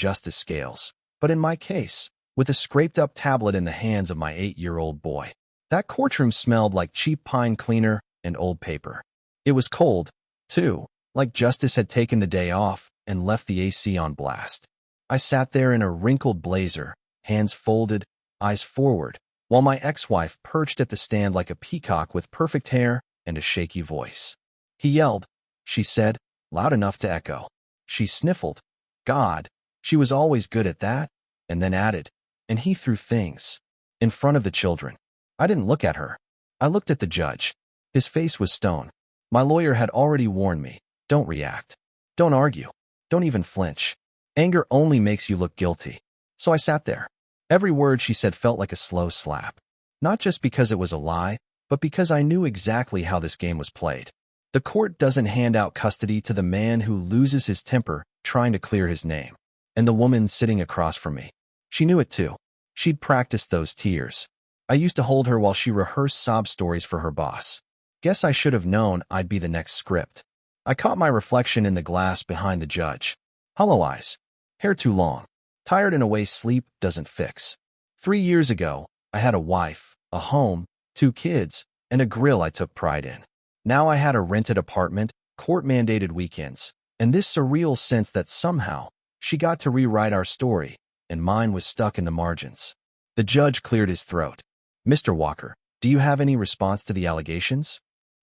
justice scales. But in my case, with a scraped-up tablet in the hands of my 8-year-old boy. That courtroom smelled like cheap pine cleaner and old paper. It was cold, too, like justice had taken the day off and left the AC on blast. I sat there in a wrinkled blazer, hands folded, eyes forward, while my ex-wife perched at the stand like a peacock with perfect hair and a shaky voice. He yelled, she said, loud enough to echo. She sniffled. God, she was always good at that, and then added, and he threw things. In front of the children. I didn't look at her. I looked at the judge. His face was stone. My lawyer had already warned me, don't react. Don't argue. Don't even flinch. Anger only makes you look guilty. So I sat there. Every word she said felt like a slow slap. Not just because it was a lie, but because I knew exactly how this game was played. The court doesn't hand out custody to the man who loses his temper trying to clear his name. And the woman sitting across from me. She knew it too. She'd practiced those tears. I used to hold her while she rehearsed sob stories for her boss. Guess I should have known I'd be the next script. I caught my reflection in the glass behind the judge. Hollow eyes. Hair too long. Tired in a way sleep doesn't fix. 3 years ago, I had a wife, a home, 2 kids, and a grill I took pride in. Now I had a rented apartment, court-mandated weekends, and this surreal sense that somehow she got to rewrite our story, and mine was stuck in the margins. The judge cleared his throat. Mr. Walker, do you have any response to the allegations?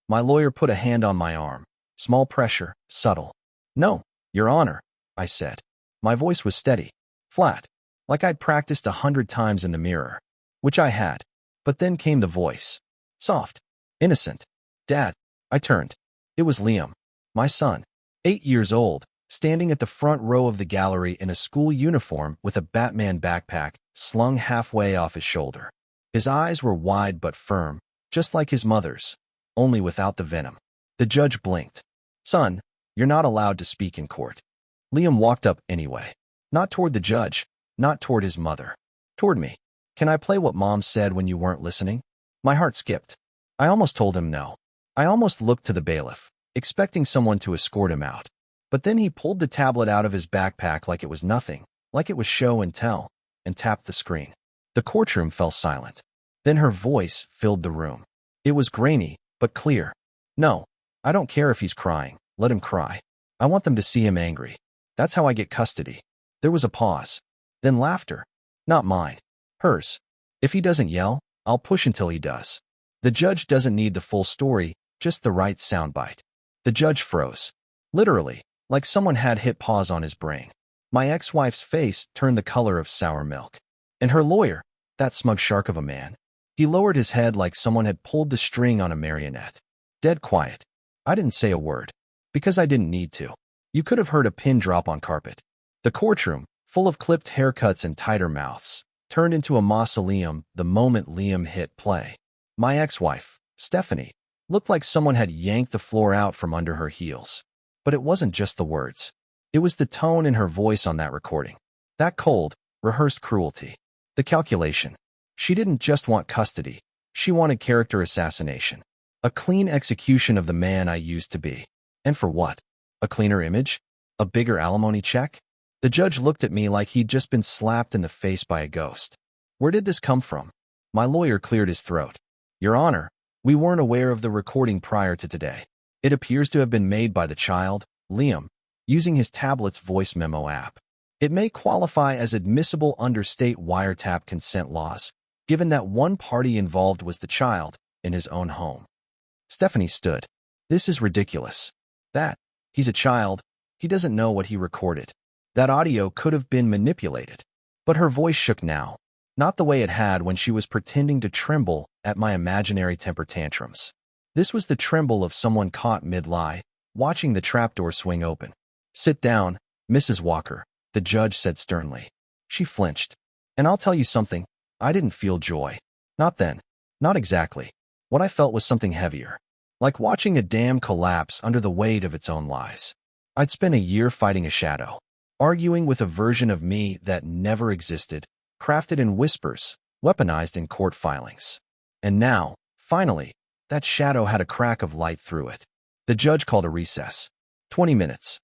My lawyer put a hand on my arm. Small pressure, subtle. No, Your Honor, I said. My voice was steady, flat, like I'd practiced 100 times in the mirror, which I had. But then came the voice. Soft, innocent. Dad, I turned. It was Liam, my son, 8 years old, standing at the front row of the gallery in a school uniform with a Batman backpack slung halfway off his shoulder. His eyes were wide but firm, just like his mother's, only without the venom. The judge blinked. Son, you're not allowed to speak in court. Liam walked up anyway. Not toward the judge, not toward his mother. Toward me. Can I play what Mom said when you weren't listening? My heart skipped. I almost told him no. I almost looked to the bailiff, expecting someone to escort him out. But then he pulled the tablet out of his backpack like it was nothing, like it was show and tell, and tapped the screen. The courtroom fell silent. Then her voice filled the room. It was grainy, but clear. No, I don't care if he's crying. Let him cry. I want them to see him angry. That's how I get custody. There was a pause. Then laughter. Not mine. Hers. If he doesn't yell, I'll push until he does. The judge doesn't need the full story, just the right soundbite. The judge froze. Literally, like someone had hit pause on his brain. My ex-wife's face turned the color of sour milk. And her lawyer, that smug shark of a man, he lowered his head like someone had pulled the string on a marionette. Dead quiet. I didn't say a word. Because I didn't need to. You could have heard a pin drop on carpet. The courtroom, full of clipped haircuts and tighter mouths, turned into a mausoleum the moment Liam hit play. My ex-wife, Stephanie, looked like someone had yanked the floor out from under her heels. But it wasn't just the words. It was the tone in her voice on that recording. That cold, rehearsed cruelty. The calculation. She didn't just want custody. She wanted character assassination. A clean execution of the man I used to be. And for what? A cleaner image? A bigger alimony check? The judge looked at me like he'd just been slapped in the face by a ghost. Where did this come from? My lawyer cleared his throat. Your Honor, we weren't aware of the recording prior to today. It appears to have been made by the child, Liam, using his tablet's voice memo app. It may qualify as admissible under state wiretap consent laws, given that one party involved was the child in his own home. Stephanie stood. This is ridiculous. He's a child. He doesn't know what he recorded. That audio could have been manipulated. But her voice shook now, not the way it had when she was pretending to tremble at my imaginary temper tantrums. This was the tremble of someone caught mid-lie, watching the trapdoor swing open. Sit down, Mrs. Walker, the judge said sternly. She flinched. And I'll tell you something, I didn't feel joy. Not then. Not exactly. What I felt was something heavier. Like watching a dam collapse under the weight of its own lies. I'd spent a year fighting a shadow, arguing with a version of me that never existed, crafted in whispers, weaponized in court filings. And now, finally, that shadow had a crack of light through it. The judge called a recess. 20 minutes.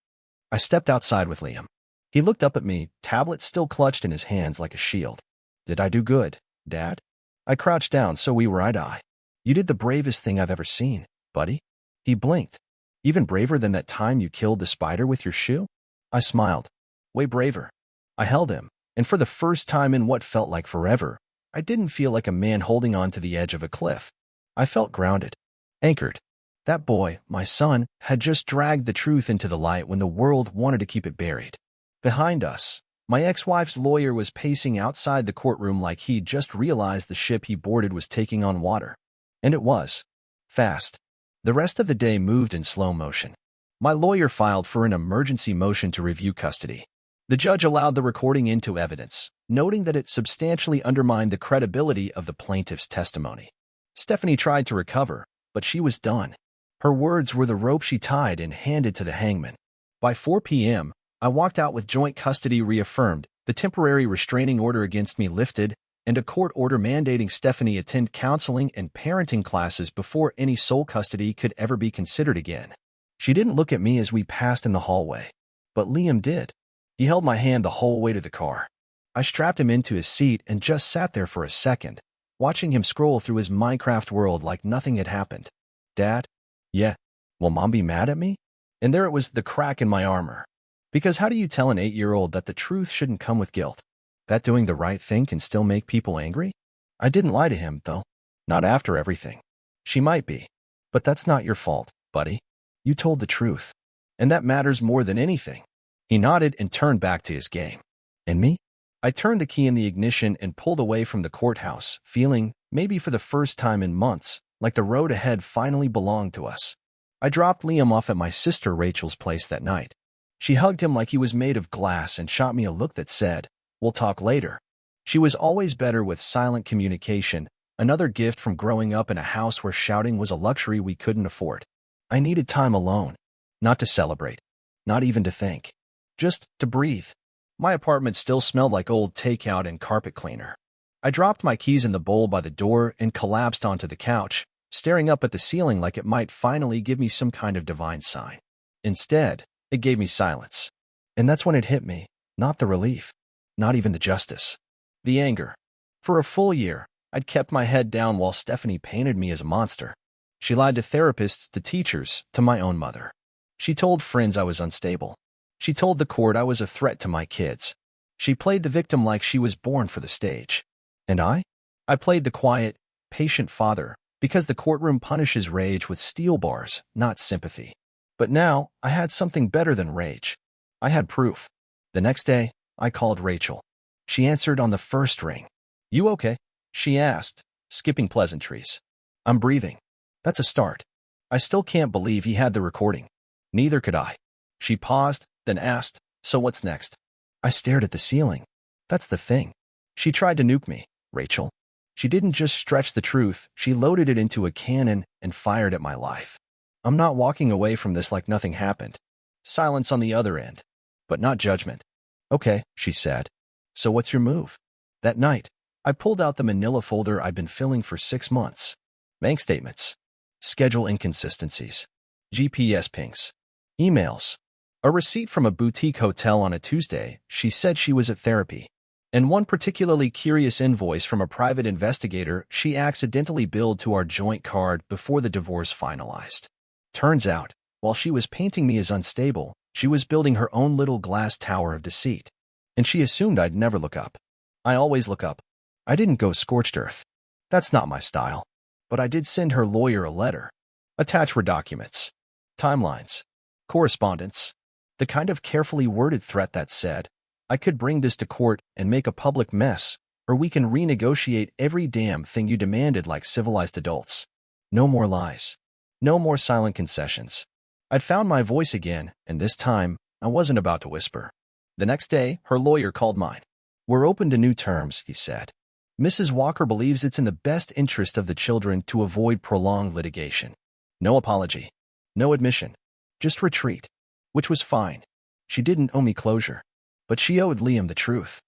I stepped outside with Liam. He looked up at me, tablet still clutched in his hands like a shield. Did I do good, Dad? I crouched down so we were eye to eye. You did the bravest thing I've ever seen, buddy. He blinked. Even braver than that time you killed the spider with your shoe? I smiled. Way braver. I held him, and for the first time in what felt like forever, I didn't feel like a man holding on to the edge of a cliff. I felt grounded, anchored. That boy, my son, had just dragged the truth into the light when the world wanted to keep it buried. Behind us, my ex-wife's lawyer was pacing outside the courtroom like he'd just realized the ship he boarded was taking on water. And it was. Fast. The rest of the day moved in slow motion. My lawyer filed for an emergency motion to review custody. The judge allowed the recording into evidence, noting that it substantially undermined the credibility of the plaintiff's testimony. Stephanie tried to recover, but she was done. Her words were the rope she tied and handed to the hangman. By 4 p.m., I walked out with joint custody reaffirmed, the temporary restraining order against me lifted, and a court order mandating Stephanie attend counseling and parenting classes before any sole custody could ever be considered again. She didn't look at me as we passed in the hallway, but Liam did. He held my hand the whole way to the car. I strapped him into his seat and just sat there for a second, watching him scroll through his Minecraft world like nothing had happened. Dad? Yeah. Will Mom be mad at me? And there it was, the crack in my armor. Because how do you tell an 8-year-old that the truth shouldn't come with guilt? That doing the right thing can still make people angry? I didn't lie to him, though. Not after everything. She might be. But that's not your fault, buddy. You told the truth. And that matters more than anything. He nodded and turned back to his game. And me? I turned the key in the ignition and pulled away from the courthouse, feeling, maybe for the first time in months, like the road ahead finally belonged to us. I dropped Liam off at my sister Rachel's place that night. She hugged him like he was made of glass and shot me a look that said, "We'll talk later." She was always better with silent communication, another gift from growing up in a house where shouting was a luxury we couldn't afford. I needed time alone, not to celebrate, not even to think, just to breathe. My apartment still smelled like old takeout and carpet cleaner. I dropped my keys in the bowl by the door and collapsed onto the couch, staring up at the ceiling like it might finally give me some kind of divine sign. Instead, it gave me silence. And that's when it hit me, not the relief, not even the justice, the anger. For a full year, I'd kept my head down while Stephanie painted me as a monster. She lied to therapists, to teachers, to my own mother. She told friends I was unstable. She told the court I was a threat to my kids. She played the victim like she was born for the stage. And I played the quiet, patient father, because the courtroom punishes rage with steel bars, not sympathy. But now, I had something better than rage. I had proof. The next day, I called Rachel. She answered on the first ring. "You okay?" she asked, skipping pleasantries. "I'm breathing." That's a start. I still can't believe he had the recording. Neither could I. She paused, then asked, "So what's next?" I stared at the ceiling. That's the thing. She tried to nuke me, Rachel. She didn't just stretch the truth, she loaded it into a cannon and fired at my life. I'm not walking away from this like nothing happened. Silence on the other end, but not judgment. "Okay," she said. "So what's your move?" That night, I pulled out the manila folder I'd been filling for 6 months. Bank statements, schedule inconsistencies, GPS pings, emails, a receipt from a boutique hotel on a Tuesday. She said she was at therapy, and one particularly curious invoice from a private investigator she accidentally billed to our joint card before the divorce finalized. Turns out, while she was painting me as unstable, she was building her own little glass tower of deceit. And she assumed I'd never look up. I always look up. I didn't go scorched earth. That's not my style. But I did send her lawyer a letter. Attached were documents, timelines, correspondence, the kind of carefully worded threat that said, "I could bring this to court and make a public mess, or we can renegotiate every damn thing you demanded like civilized adults. No more lies. No more silent concessions." I'd found my voice again, and this time, I wasn't about to whisper. The next day, her lawyer called mine. "We're open to new terms," he said. "Mrs. Walker believes it's in the best interest of the children to avoid prolonged litigation. No apology. No admission. Just retreat." Which was fine. She didn't owe me closure. But she owed Liam the truth.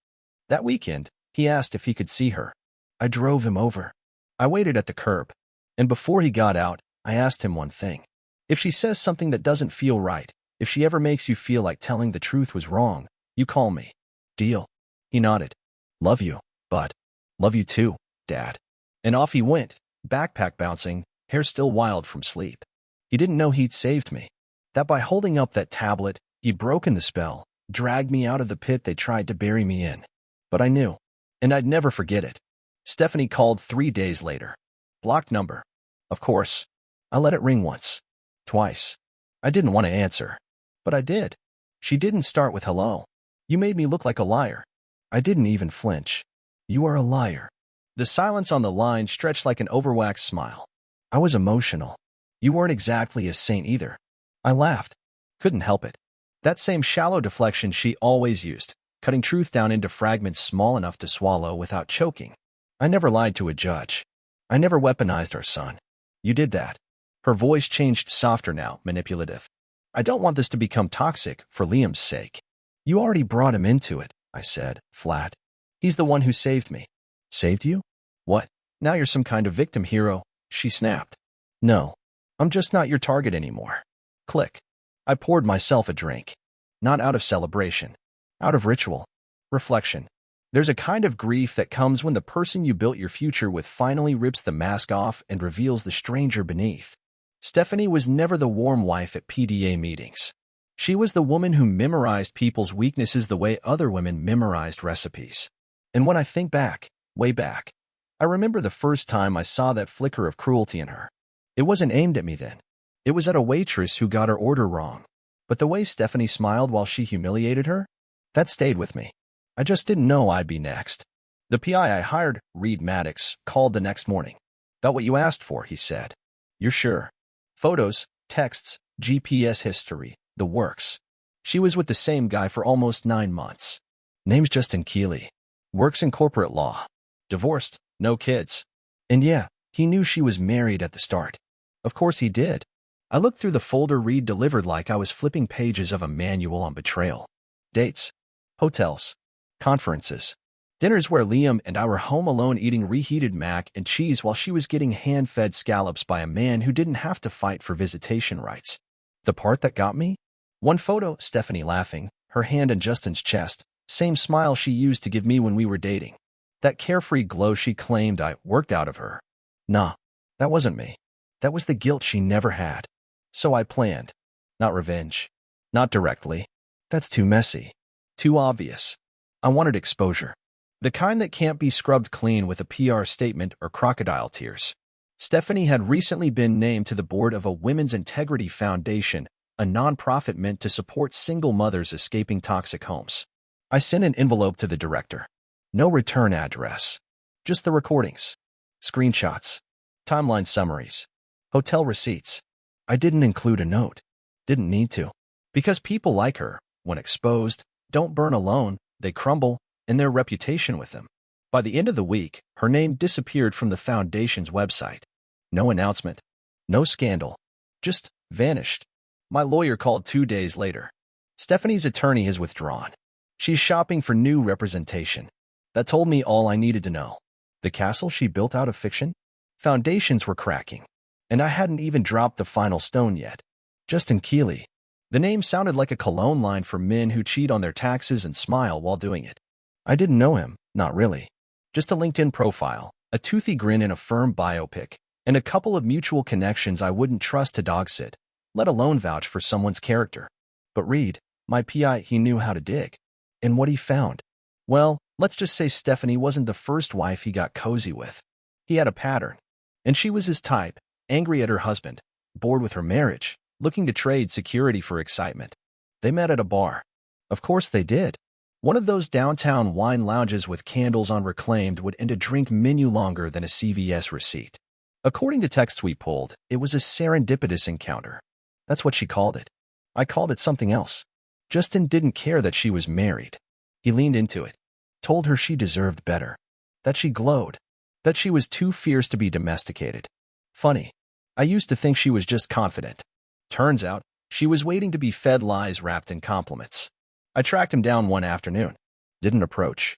That weekend, he asked if he could see her. I drove him over. I waited at the curb. And before he got out, I asked him one thing. If she says something that doesn't feel right, if she ever makes you feel like telling the truth was wrong, You call me. Deal. He nodded. Love you, bud. Love you too, Dad. And off he went, backpack bouncing, hair still wild from sleep. He didn't know he'd saved me. That by holding up that tablet, he'd broken the spell, dragged me out of the pit they tried to bury me in. But I knew, and I'd never forget it. Stephanie called 3 days later. Blocked number. Of course. I let it ring once. Twice. I didn't want to answer. But I did. She didn't start with hello. You made me look like a liar. I didn't even flinch. You are a liar. The silence on the line stretched like an overwaxed smile. I was emotional. You weren't exactly a saint either. I laughed. Couldn't help it. That same shallow deflection she always used, cutting truth down into fragments small enough to swallow without choking. I never lied to a judge. I never weaponized our son. You did that. Her voice changed softer now, manipulative. I don't want this to become toxic for Liam's sake. You already brought him into it, I said, flat. He's the one who saved me. Saved you? What? Now you're some kind of victim hero, she snapped. No, I'm just not your target anymore. Click. I poured myself a drink. Not out of celebration. Out of ritual. Reflection. There's a kind of grief that comes when the person you built your future with finally rips the mask off and reveals the stranger beneath. Stephanie was never the warm wife at PDA meetings. She was the woman who memorized people's weaknesses the way other women memorized recipes. And when I think back, way back, I remember the first time I saw that flicker of cruelty in her. It wasn't aimed at me then. It was at a waitress who got her order wrong. But the way Stephanie smiled while she humiliated her, that stayed with me. I just didn't know I'd be next. The PI I hired, Reed Maddox, called the next morning. About what you asked for, he said. You're sure? Photos, texts, GPS history, the works. She was with the same guy for almost 9 months. Name's Justin Keeley. Works in corporate law. Divorced, no kids. And yeah, he knew she was married at the start. Of course he did. I looked through the folder Reed delivered like I was flipping pages of a manual on betrayal. Dates. Hotels. Conferences. Dinners where Liam and I were home alone eating reheated mac and cheese while she was getting hand-fed scallops by a man who didn't have to fight for visitation rights. The part that got me? One photo, Stephanie laughing, her hand on Justin's chest, same smile she used to give me when we were dating. That carefree glow she claimed I worked out of her. Nah, that wasn't me. That was the guilt she never had. So I planned. Not revenge. Not directly. That's too messy. Too obvious. I wanted exposure. The kind that can't be scrubbed clean with a PR statement or crocodile tears. Stephanie had recently been named to the board of a Women's Integrity Foundation, a nonprofit meant to support single mothers escaping toxic homes. I sent an envelope to the director. No return address. Just the recordings. Screenshots. Timeline summaries. Hotel receipts. I didn't include a note. Didn't need to. Because people like her, when exposed, don't burn alone, they crumble, and their reputation with them. By the end of the week, her name disappeared from the foundation's website. No announcement. No scandal. Just vanished. My lawyer called 2 days later. Stephanie's attorney has withdrawn. She's shopping for new representation. That told me all I needed to know. The castle she built out of fiction? Foundations were cracking. And I hadn't even dropped the final stone yet. Justin Keeley. The name sounded like a cologne line for men who cheat on their taxes and smile while doing it. I didn't know him, not really. Just a LinkedIn profile, a toothy grin in a firm biopic, and a couple of mutual connections I wouldn't trust to dogsit, let alone vouch for someone's character. But Reed, my PI, he knew how to dig. And what he found? Well, let's just say Stephanie wasn't the first wife he got cozy with. He had a pattern. And she was his type, angry at her husband, bored with her marriage, looking to trade security for excitement. They met at a bar. Of course they did. One of those downtown wine lounges with candles on reclaimed would end a drink menu longer than a CVS receipt. According to texts we pulled, it was a serendipitous encounter. That's what she called it. I called it something else. Justin didn't care that she was married. He leaned into it, told her she deserved better, that she glowed, that she was too fierce to be domesticated. Funny. I used to think she was just confident. Turns out, she was waiting to be fed lies wrapped in compliments. I tracked him down one afternoon. Didn't approach.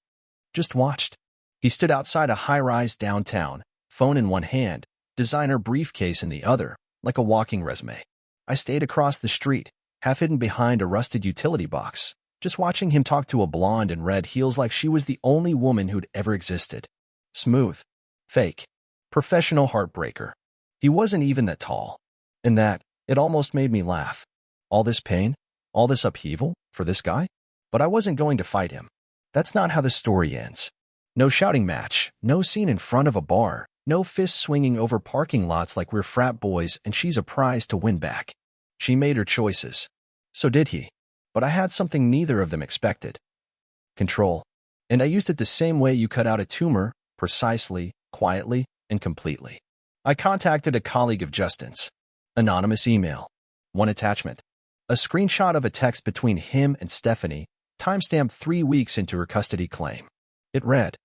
Just watched. He stood outside a high-rise downtown, phone in one hand, designer briefcase in the other, like a walking resume. I stayed across the street, half hidden behind a rusted utility box, Just watching him talk to a blonde in red heels like she was the only woman who'd ever existed. Smooth. Fake. Professional heartbreaker. He wasn't even that tall. And that, it almost made me laugh. All this pain? All this upheaval? For this guy? But I wasn't going to fight him. That's not how the story ends. No shouting match, no scene in front of a bar, no fists swinging over parking lots like we're frat boys and she's a prize to win back. She made her choices. So did he. But I had something neither of them expected. Control. And I used it the same way you cut out a tumor, precisely, quietly, and completely. I contacted a colleague of Justin's. Anonymous email. One attachment. A screenshot of a text between him and Stephanie, timestamped 3 weeks into her custody claim. It read,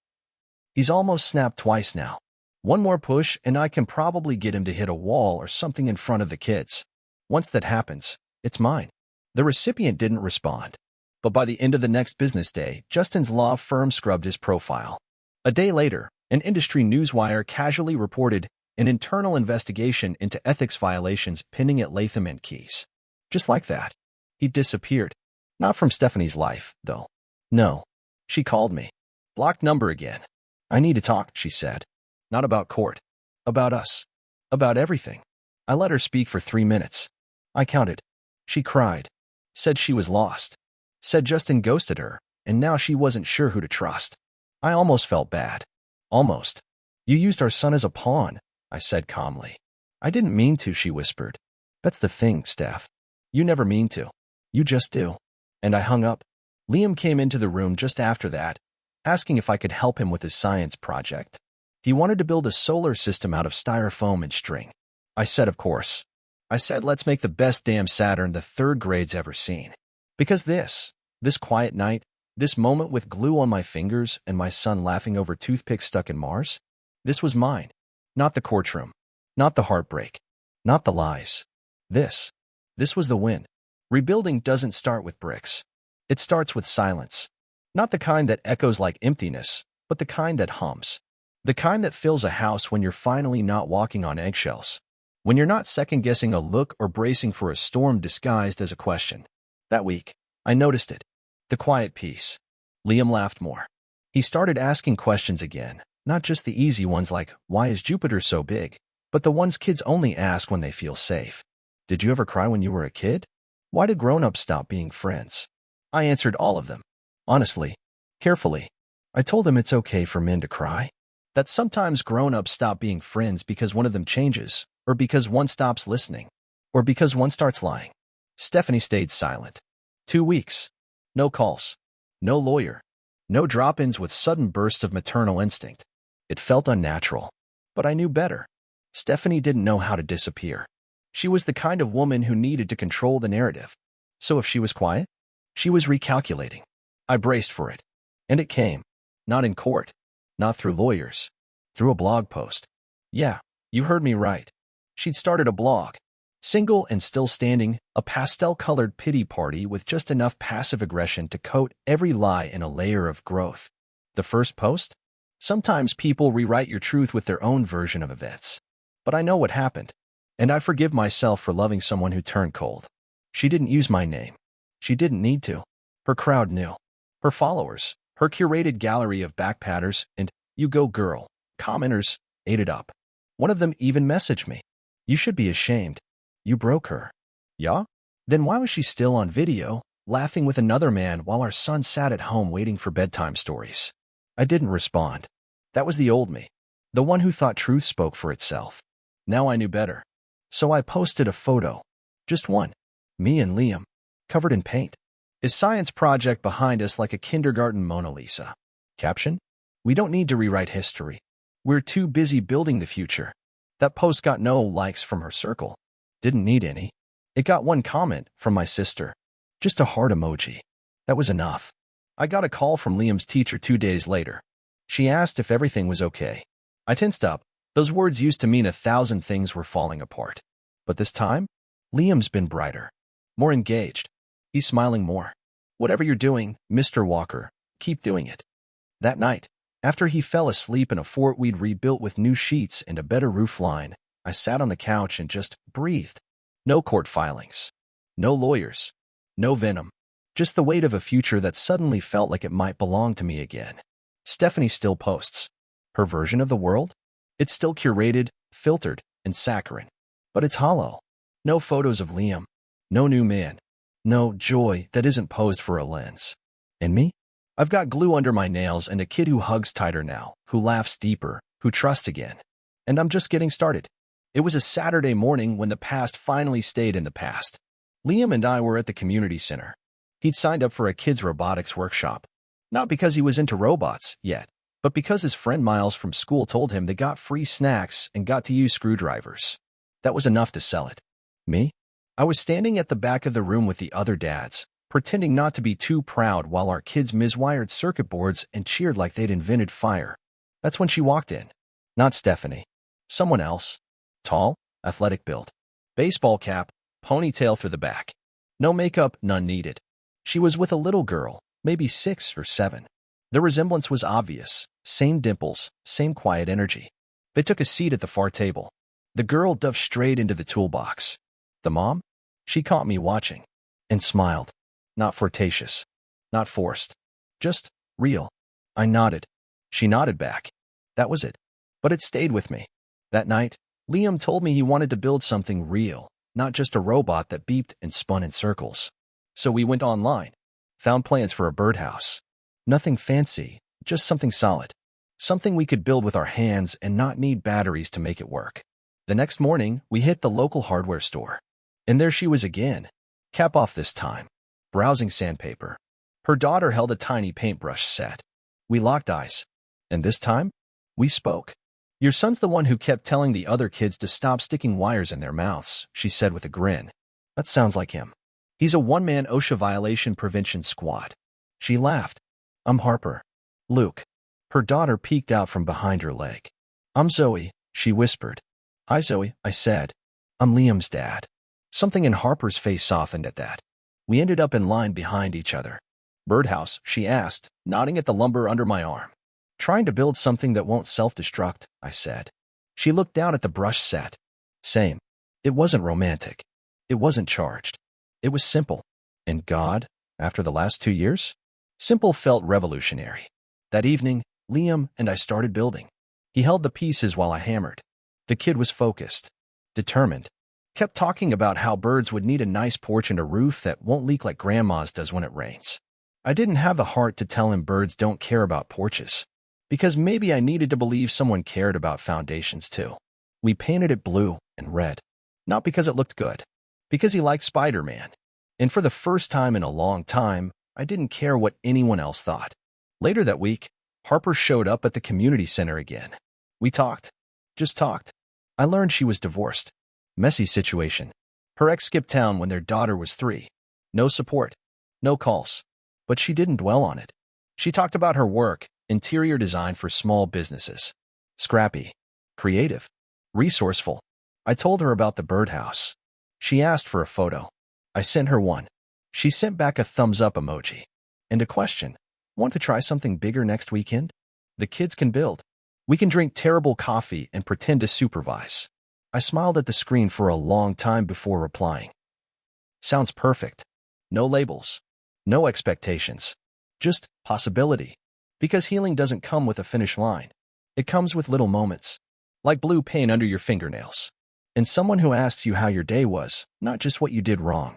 "He's almost snapped twice now. One more push and I can probably get him to hit a wall or something in front of the kids. Once that happens, it's mine." The recipient didn't respond. But by the end of the next business day, Justin's law firm scrubbed his profile. A day later, an industry newswire casually reported an internal investigation into ethics violations pending at Latham & Keys. Just like that, he disappeared. Not from Stephanie's life, though. No. She called me. Blocked number again. "I need to talk," she said. Not about court. About us. About everything. I let her speak for 3 minutes. I counted. She cried. Said she was lost. Said Justin ghosted her, and now she wasn't sure who to trust. I almost felt bad. Almost. "You used our son as a pawn," I said calmly. "I didn't mean to," she whispered. "That's the thing, Steph. You never mean to. You just do." And I hung up. Liam came into the room just after that, asking if I could help him with his science project. He wanted to build a solar system out of styrofoam and string. I said, of course. I said, let's make the best damn Saturn the third grade's ever seen. Because this quiet night, this moment with glue on my fingers and my son laughing over toothpicks stuck in Mars, this was mine. Not the courtroom. Not the heartbreak. Not the lies. This was the win. Rebuilding doesn't start with bricks. It starts with silence. Not the kind that echoes like emptiness, but the kind that hums. The kind that fills a house when you're finally not walking on eggshells. When you're not second-guessing a look or bracing for a storm disguised as a question. That week, I noticed it. The quiet peace. Liam laughed more. He started asking questions again, not just the easy ones like, why is Jupiter so big? But the ones kids only ask when they feel safe. Did you ever cry when you were a kid? Why did grown-ups stop being friends? I answered all of them. Honestly. Carefully. I told him it's okay for men to cry. That sometimes grown-ups stop being friends because one of them changes, or because one stops listening, or because one starts lying. Stephanie stayed silent. 2 weeks. No calls. No lawyer. No drop-ins with sudden bursts of maternal instinct. It felt unnatural. But I knew better. Stephanie didn't know how to disappear. She was the kind of woman who needed to control the narrative. So if she was quiet, she was recalculating. I braced for it. And it came. Not in court. Not through lawyers. Through a blog post. Yeah, you heard me right. She'd started a blog. Single and still standing, a pastel-colored pity party with just enough passive aggression to coat every lie in a layer of growth. The first post? Sometimes people rewrite your truth with their own version of events. But I know what happened. And I forgive myself for loving someone who turned cold. She didn't use my name. She didn't need to. Her crowd knew. Her followers, her curated gallery of backpatters and, you go girl, commenters, ate it up. One of them even messaged me. You should be ashamed. You broke her. Yeah? Then why was she still on video, laughing with another man while our son sat at home waiting for bedtime stories? I didn't respond. That was the old me. The one who thought truth spoke for itself. Now I knew better. So I posted a photo. Just one. Me and Liam. Covered in paint. His science project behind us like a kindergarten Mona Lisa. Caption? We don't need to rewrite history. We're too busy building the future. That post got no likes from her circle. Didn't need any. It got one comment from my sister. Just a heart emoji. That was enough. I got a call from Liam's teacher 2 days later. She asked if everything was okay. I tensed up. Those words used to mean 1,000 things were falling apart. But this time, Liam's been brighter. More engaged. He's smiling more. Whatever you're doing, Mr. Walker, keep doing it. That night, after he fell asleep in a fort we'd rebuilt with new sheets and a better roof line, I sat on the couch and just breathed. No court filings. No lawyers. No venom. Just the weight of a future that suddenly felt like it might belong to me again. Stephanie still posts. Her version of the world? It's still curated, filtered, and saccharine. But it's hollow. No photos of Liam. No new man. No joy that isn't posed for a lens. And me? I've got glue under my nails and a kid who hugs tighter now, who laughs deeper, who trusts again. And I'm just getting started. It was a Saturday morning when the past finally stayed in the past. Liam and I were at the community center. He'd signed up for a kids' robotics workshop. Not because he was into robots yet, but because his friend Miles from school told him they got free snacks and got to use screwdrivers. That was enough to sell it. Me? I was standing at the back of the room with the other dads, pretending not to be too proud while our kids miswired circuit boards and cheered like they'd invented fire. That's when she walked in. Not Stephanie. Someone else. Tall, athletic build. Baseball cap, ponytail through the back. No makeup, none needed. She was with a little girl, maybe 6 or 7. The resemblance was obvious. Same dimples, same quiet energy. They took a seat at the far table. The girl dove straight into the toolbox. The mom? She caught me watching. And smiled. Not flirtatious. Not forced. Just real. I nodded. She nodded back. That was it. But it stayed with me. That night, Liam told me he wanted to build something real, not just a robot that beeped and spun in circles. So we went online. Found plans for a birdhouse. Nothing fancy, just something solid. Something we could build with our hands and not need batteries to make it work. The next morning, we hit the local hardware store. And there she was again. Cap off this time. Browsing sandpaper. Her daughter held a tiny paintbrush set. We locked eyes. And this time, we spoke. Your son's the one who kept telling the other kids to stop sticking wires in their mouths, she said with a grin. That sounds like him. He's a one-man OSHA violation prevention squad. She laughed. I'm Harper. Luke. Her daughter peeked out from behind her leg. I'm Zoe, she whispered. Hi, Zoe, I said. I'm Liam's dad. Something in Harper's face softened at that. We ended up in line behind each other. Birdhouse, she asked, nodding at the lumber under my arm. Trying to build something that won't self-destruct, I said. She looked down at the brush set. Same. It wasn't romantic. It wasn't charged. It was simple. And God, after the last 2 years? Simple felt revolutionary. That evening, Liam and I started building. He held the pieces while I hammered. The kid was focused, determined, kept talking about how birds would need a nice porch and a roof that won't leak like grandma's does when it rains. I didn't have the heart to tell him birds don't care about porches, because maybe I needed to believe someone cared about foundations too. We painted it blue and red, not because it looked good, because he liked Spider-Man. And for the first time in a long time, I didn't care what anyone else thought. Later that week, Harper showed up at the community center again. We talked. Just talked. I learned she was divorced. Messy situation. Her ex skipped town when their daughter was 3. No support. No calls. But she didn't dwell on it. She talked about her work, interior design for small businesses. Scrappy. Creative. Resourceful. I told her about the birdhouse. She asked for a photo. I sent her one. She sent back a thumbs up emoji. And a question. Want to try something bigger next weekend? The kids can build. We can drink terrible coffee and pretend to supervise. I smiled at the screen for a long time before replying. Sounds perfect. No labels. No expectations. Just possibility. Because healing doesn't come with a finish line. It comes with little moments. Like blue paint under your fingernails. And someone who asks you how your day was, not just what you did wrong.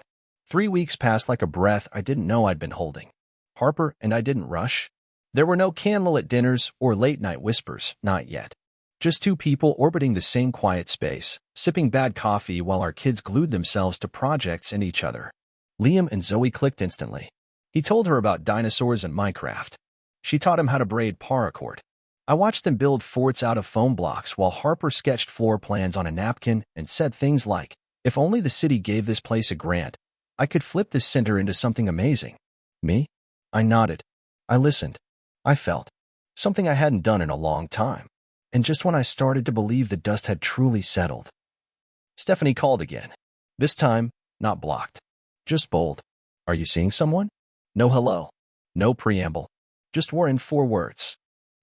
3 weeks passed like a breath I didn't know I'd been holding. Harper and I didn't rush. There were no candlelit dinners or late-night whispers, not yet. Just 2 people orbiting the same quiet space, sipping bad coffee while our kids glued themselves to projects and each other. Liam and Zoe clicked instantly. He told her about dinosaurs and Minecraft. She taught him how to braid paracord. I watched them build forts out of foam blocks while Harper sketched floor plans on a napkin and said things like, if only the city gave this place a grant, I could flip this center into something amazing. Me? I nodded. I listened. I felt. Something I hadn't done in a long time. And just when I started to believe the dust had truly settled. Stephanie called again. This time, not blocked. Just bold. Are you seeing someone? No hello. No preamble. Just were in 4 words.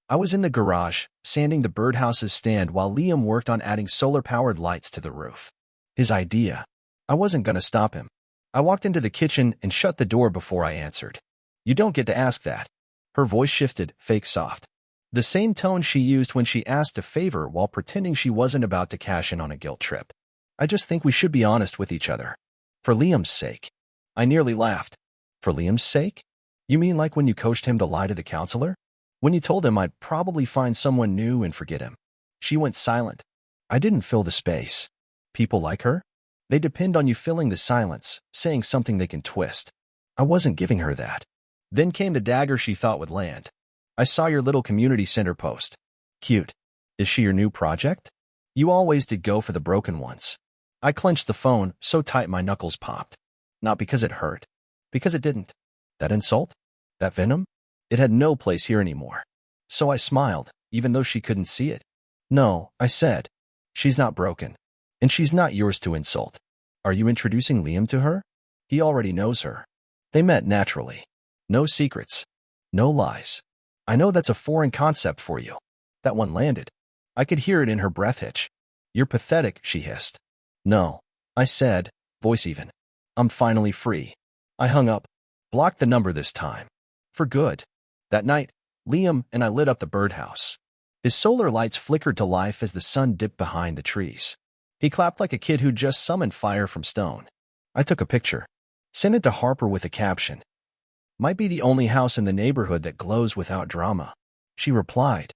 I was in the garage, sanding the birdhouse's stand while Liam worked on adding solar-powered lights to the roof. His idea. I wasn't going to stop him. I walked into the kitchen and shut the door before I answered. You don't get to ask that. Her voice shifted, fake soft. The same tone she used when she asked a favor while pretending she wasn't about to cash in on a guilt trip. I just think we should be honest with each other. For Liam's sake. I nearly laughed. For Liam's sake? You mean like when you coached him to lie to the counselor? When you told him I'd probably find someone new and forget him? She went silent. I didn't fill the space. People like her? They depend on you filling the silence, saying something they can twist. I wasn't giving her that. Then came the dagger she thought would land. I saw your little community center post. Cute. Is she your new project? You always did go for the broken ones. I clenched the phone so tight my knuckles popped. Not because it hurt. Because it didn't. That insult? That venom? It had no place here anymore. So I smiled, even though she couldn't see it. No, I said. She's not broken. And she's not yours to insult. Are you introducing Liam to her? He already knows her. They met naturally. No secrets. No lies. I know that's a foreign concept for you. That one landed. I could hear it in her breath hitch. You're pathetic, she hissed. No, I said, voice even. I'm finally free. I hung up. Blocked the number this time. For good. That night, Liam and I lit up the birdhouse. His solar lights flickered to life as the sun dipped behind the trees. He clapped like a kid who'd just summoned fire from stone. I took a picture. Sent it to Harper with a caption. Might be the only house in the neighborhood that glows without drama. She replied.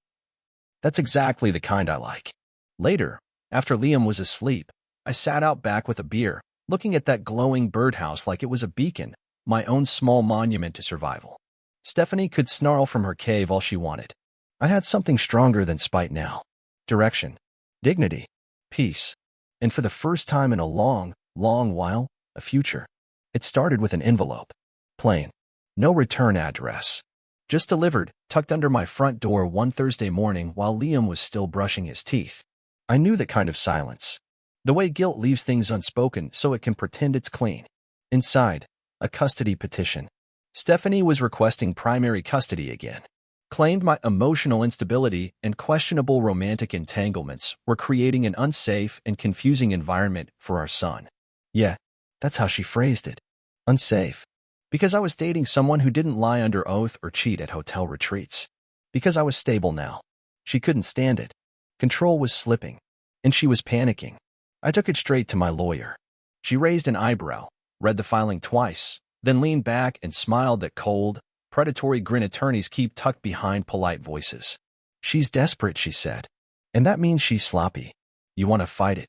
That's exactly the kind I like. Later, after Liam was asleep, I sat out back with a beer, looking at that glowing birdhouse like it was a beacon, my own small monument to survival. Stephanie could snarl from her cave all she wanted. I had something stronger than spite now. Direction. Dignity. Peace. And for the first time in a long, long while, a future. It started with an envelope. Plain. No return address. Just delivered, tucked under my front door one Thursday morning while Liam was still brushing his teeth. I knew that kind of silence. The way guilt leaves things unspoken so it can pretend it's clean. Inside, a custody petition. Stephanie was requesting primary custody again. Claimed my emotional instability and questionable romantic entanglements were creating an unsafe and confusing environment for our son. Yeah, that's how she phrased it. Unsafe. Because I was dating someone who didn't lie under oath or cheat at hotel retreats. Because I was stable now. She couldn't stand it. Control was slipping. And she was panicking. I took it straight to my lawyer. She raised an eyebrow, read the filing twice, then leaned back and smiled at cold, predatory grin attorneys keep tucked behind polite voices. She's desperate, she said. And that means she's sloppy. You want to fight it?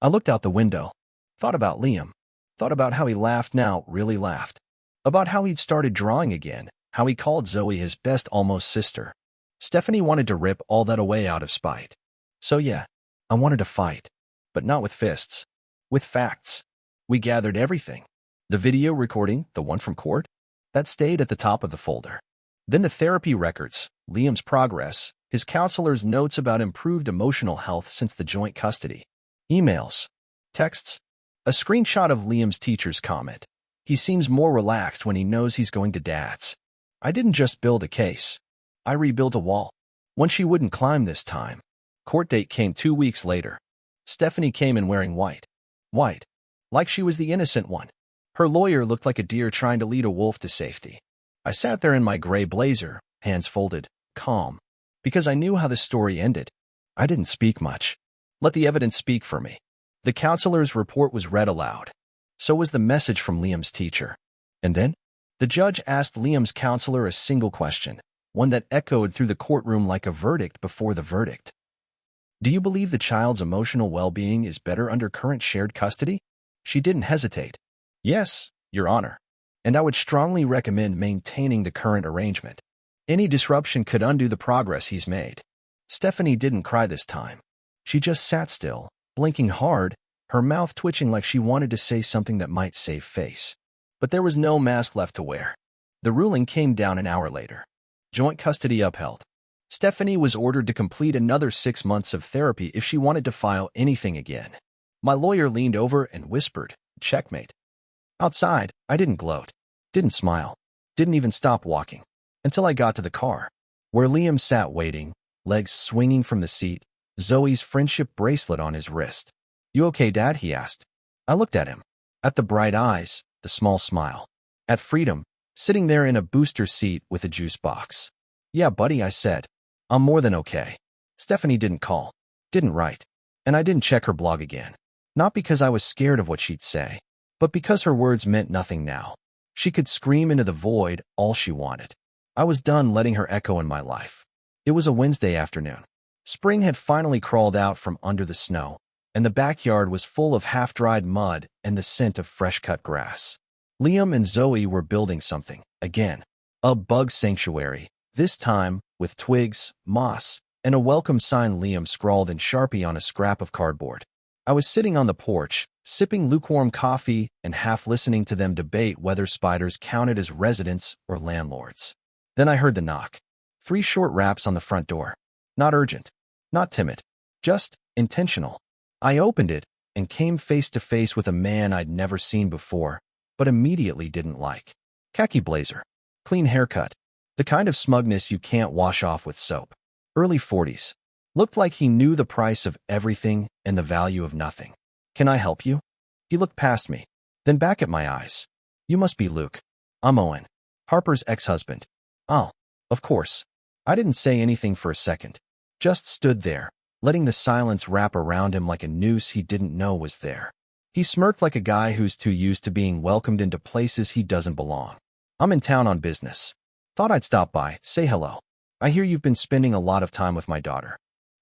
I looked out the window. Thought about Liam. Thought about how he laughed now, really laughed. About how he'd started drawing again, how he called Zoe his best almost sister. Stephanie wanted to rip all that away out of spite. So yeah, I wanted to fight. But not with fists. With facts. We gathered everything. The video recording, the one from court, that stayed at the top of the folder. Then the therapy records, Liam's progress, his counselor's notes about improved emotional health since the joint custody. Emails. Texts. A screenshot of Liam's teacher's comment. He seems more relaxed when he knows he's going to Dad's. I didn't just build a case. I rebuilt a wall. One she wouldn't climb this time. Court date came 2 weeks later. Stephanie came in wearing white. White. Like she was the innocent one. Her lawyer looked like a deer trying to lead a wolf to safety. I sat there in my gray blazer, hands folded, calm. Because I knew how the story ended. I didn't speak much. Let the evidence speak for me. The counselor's report was read aloud. So was the message from Liam's teacher. And then, the judge asked Liam's counselor a single question, one that echoed through the courtroom like a verdict before the verdict. Do you believe the child's emotional well-being is better under current shared custody? She didn't hesitate. Yes, Your Honor. And I would strongly recommend maintaining the current arrangement. Any disruption could undo the progress he's made. Stephanie didn't cry this time. She just sat still, blinking hard, her mouth twitching like she wanted to say something that might save face. But there was no mask left to wear. The ruling came down an hour later. Joint custody upheld. Stephanie was ordered to complete another 6 months of therapy if she wanted to file anything again. My lawyer leaned over and whispered, checkmate. Outside, I didn't gloat, didn't smile, didn't even stop walking, until I got to the car, where Liam sat waiting, legs swinging from the seat, Zoe's friendship bracelet on his wrist. You okay, Dad? He asked. I looked at him, at the bright eyes, the small smile. At freedom, sitting there in a booster seat with a juice box. Yeah, buddy, I said. I'm more than okay. Stephanie didn't call, didn't write, and I didn't check her blog again. Not because I was scared of what she'd say, but because her words meant nothing now. She could scream into the void all she wanted. I was done letting her echo in my life. It was a Wednesday afternoon. Spring had finally crawled out from under the snow, and the backyard was full of half-dried mud and the scent of fresh-cut grass. Liam and Zoe were building something, again. A bug sanctuary, this time with twigs, moss, and a welcome sign Liam scrawled in Sharpie on a scrap of cardboard. I was sitting on the porch, sipping lukewarm coffee and half listening to them debate whether spiders counted as residents or landlords. Then I heard the knock. 3 short raps on the front door. Not urgent, not timid, just intentional. I opened it and came face to face with a man I'd never seen before, but immediately didn't like. Khaki blazer, clean haircut, the kind of smugness you can't wash off with soap. Early 40s. Looked like he knew the price of everything and the value of nothing. Can I help you? He looked past me, then back at my eyes. You must be Luke. I'm Owen, Harper's ex-husband. Oh, of course. I didn't say anything for a second, just stood there, letting the silence wrap around him like a noose he didn't know was there. He smirked like a guy who's too used to being welcomed into places he doesn't belong. I'm in town on business. Thought I'd stop by, say hello. I hear you've been spending a lot of time with my daughter.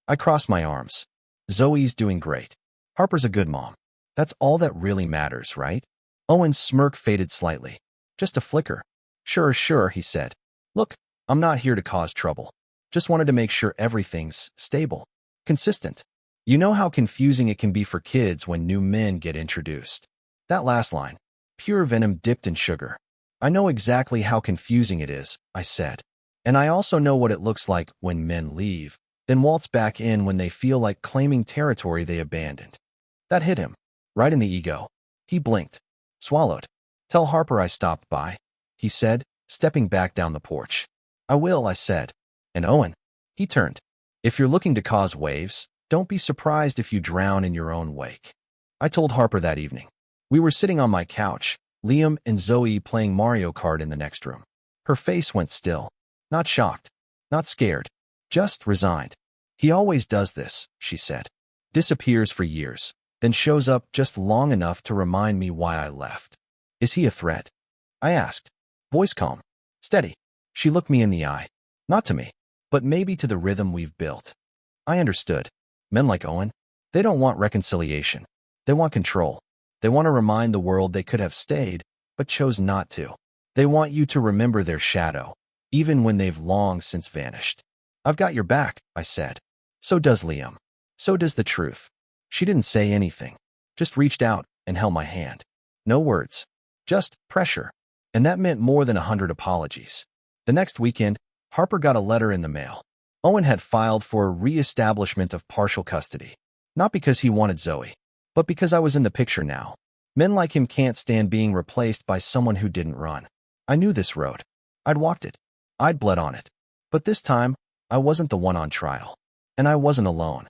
I crossed my arms. Zoe's doing great. Harper's a good mom. That's all that really matters, right? Owen's smirk faded slightly. Just a flicker. Sure, he said. Look, I'm not here to cause trouble. Just wanted to make sure everything's stable, consistent. You know how confusing it can be for kids when new men get introduced. That last line, pure venom dipped in sugar. I know exactly how confusing it is, I said. And I also know what it looks like when men leave, then waltz back in when they feel like claiming territory they abandoned. That hit him, right in the ego. He blinked, swallowed. Tell Harper I stopped by, he said, stepping back down the porch. I will, I said. And Owen? He turned. If you're looking to cause waves, don't be surprised if you drown in your own wake. I told Harper that evening. We were sitting on my couch, Liam and Zoe playing Mario Kart in the next room. Her face went still. Not shocked, not scared, just resigned. He always does this, she said. Disappears for years, then shows up just long enough to remind me why I left. Is he a threat? I asked. Voice calm, steady. She looked me in the eye. Not to me, but maybe to the rhythm we've built. I understood. Men like Owen, they don't want reconciliation. They want control. They want to remind the world they could have stayed, but chose not to. They want you to remember their shadow, even when they've long since vanished. I've got your back, I said. So does Liam. So does the truth. She didn't say anything, just reached out and held my hand. No words, just pressure. And that meant more than 100 apologies. The next weekend, Harper got a letter in the mail. Owen had filed for a re-establishment of partial custody. Not because he wanted Zoe, but because I was in the picture now. Men like him can't stand being replaced by someone who didn't run. I knew this road. I'd walked it. I'd bled on it. But this time, I wasn't the one on trial. And I wasn't alone.